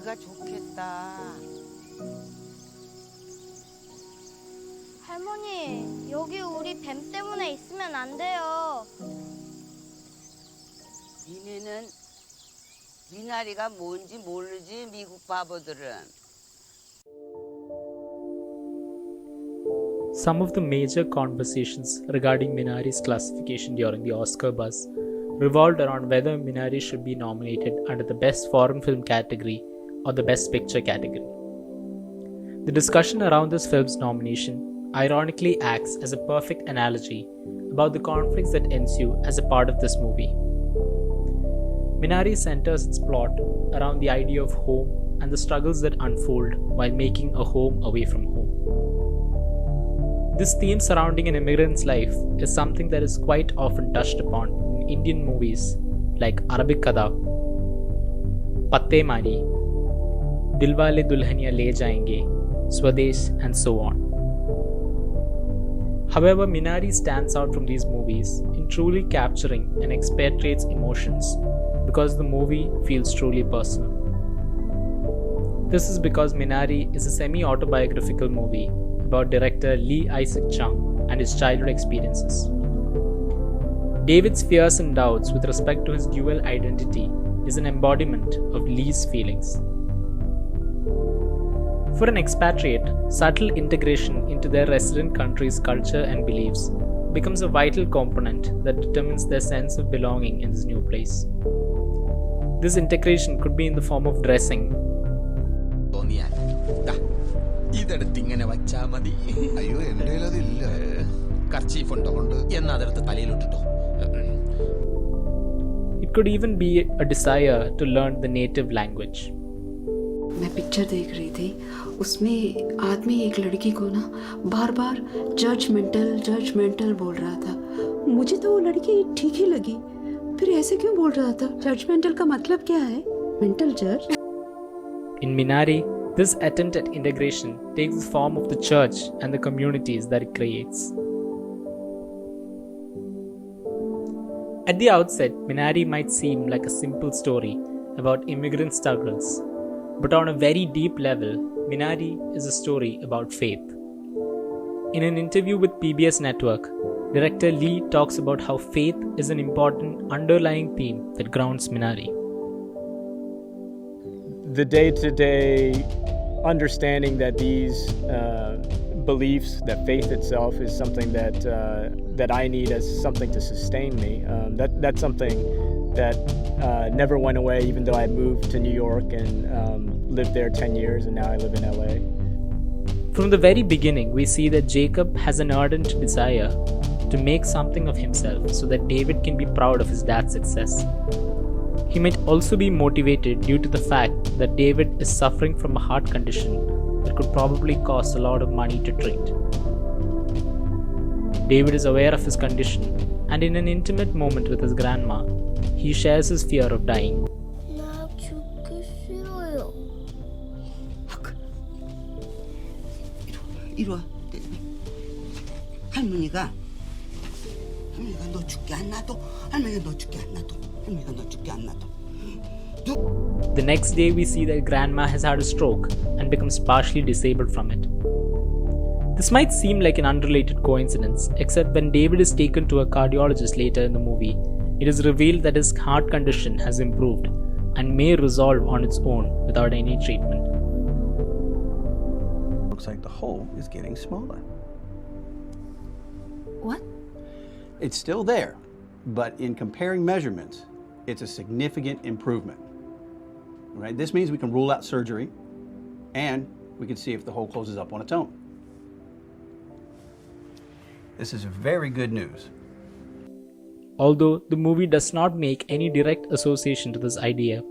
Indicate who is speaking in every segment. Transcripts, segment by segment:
Speaker 1: 우리가 좋겠다.
Speaker 2: 할머니, 여기 우리 뱀 때문에 있으면 안 돼요.
Speaker 1: 니네는 미나리가 뭔지 모르지, 미국 바보들은.
Speaker 3: Some of the major conversations regarding Minari's classification during the Oscar buzz revolved around whether Minari should be nominated under the Best Foreign Film category or the Best Picture category. The discussion around this film's nomination ironically acts as a perfect analogy about the conflicts that ensue as a part of this movie. Minari centers its plot around the idea of home and the struggles that unfold while making a home away from home. This theme surrounding an immigrant's life is something that is quite often touched upon in Indian movies like Arabic Kada, Patte Mari, Dilwale Dulhaniya Le Jayenge, Swadesh, and so on. However, Minari stands out from these movies in truly capturing an expatriate's emotions because the movie feels truly personal. This is because Minari is a semi-autobiographical movie about director Lee Isaac Chung and his childhood experiences. David's fears and doubts with respect to his dual identity is an embodiment of Lee's feelings. For an expatriate, subtle integration into their resident country's culture and beliefs becomes a vital component that determines their sense of belonging in this new place. This integration could be in the form of dressing.
Speaker 4: ഇതെടുത്തിങ്ങനെ വച്ചാ മതി.
Speaker 5: അയ്യോ എൻ്റെ അതില്ല.
Speaker 4: Kerchief ഉണ്ടോ? എന്നാ അതെടുത്ത് തലയിലിട്ടോ.
Speaker 3: It could even be a desire to learn the native language.
Speaker 6: मैं picture देख रही थी, उसमें आदमी एक लड़की को ना बार बार जजमेंटल बोल रहा था. मुझे तो वो लड़की ठीक ही लगी, फिर ऐसे क्यों बोल रहा था? जजमेंटल का मतलब क्या है? मेंटल जज.
Speaker 3: In Minari, this attempt at integration takes the form of the church and the communities that it creates. At the outset, Minari might seem like a simple story about immigrant struggles, but on a very deep level, Minari is a story about faith. In an interview with PBS Network, director Lee talks about how faith is an important underlying theme that grounds Minari.
Speaker 7: The day-to-day understanding that these beliefs, that faith itself is something that I need as something to sustain me. That's something that never went away, even though I moved to New York and lived there 10 years, and now I live in LA.
Speaker 3: From the very beginning, we see that Jacob has an ardent desire to make something of himself so that David can be proud of his dad's success. He might also be motivated due to the fact that David is suffering from a heart condition that could probably cost a lot of money to treat. David is aware of his condition, and in an intimate moment with his grandma, he shares his fear of dying.
Speaker 2: 나 죽기 싫어요.
Speaker 1: 이리 와. 할머니가 너 죽게 안 놔둬. 할머니가 너 죽게 안 놔둬. 할머니가 너 죽게 안 놔둬.
Speaker 3: The next day, we see that grandma has had a stroke and becomes partially disabled from it. This might seem like an unrelated coincidence, except when David is taken to a cardiologist later in the movie, it is revealed that his heart condition has improved and may resolve on its own without any treatment.
Speaker 5: Looks like the hole is getting smaller.
Speaker 6: What?
Speaker 5: It's still there, but in comparing measurements, it's a significant improvement. Right? This means we can rule out surgery, and we can see if the hole closes up on its own. This is very good news.
Speaker 3: Although the movie does not make any direct association to this idea,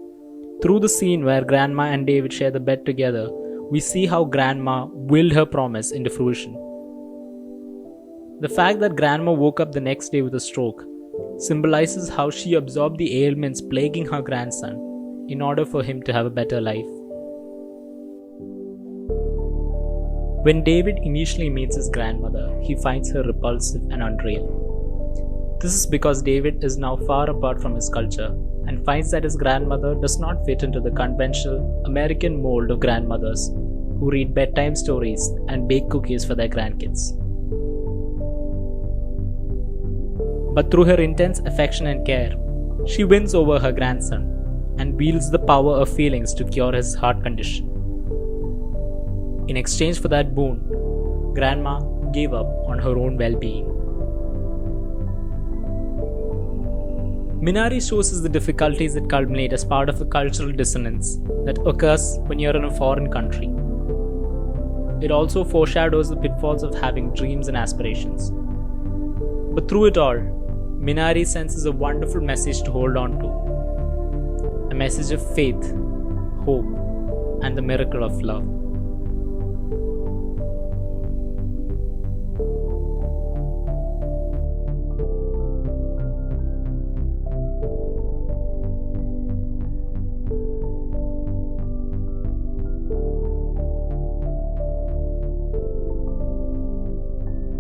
Speaker 3: through the scene where grandma and David share the bed together, we see how grandma willed her promise into fruition. The fact that grandma woke up the next day with a stroke symbolizes how she absorbed the ailments plaguing her grandson in order for him to have a better life. When David initially meets his grandmother, he finds her repulsive and unreal. This is because David is now far apart from his culture and finds that his grandmother does not fit into the conventional American mold of grandmothers who read bedtime stories and bake cookies for their grandkids. But through her intense affection and care, she wins over her grandson and wields the power of feelings to cure his heart condition. In exchange for that boon, Grandma gave up on her own well-being. Minari shows us the difficulties that culminate as part of the cultural dissonance that occurs when you're in a foreign country. It also foreshadows the pitfalls of having dreams and aspirations. But through it all, Minari senses a wonderful message to hold on to. A message of faith, hope, and the miracle of love.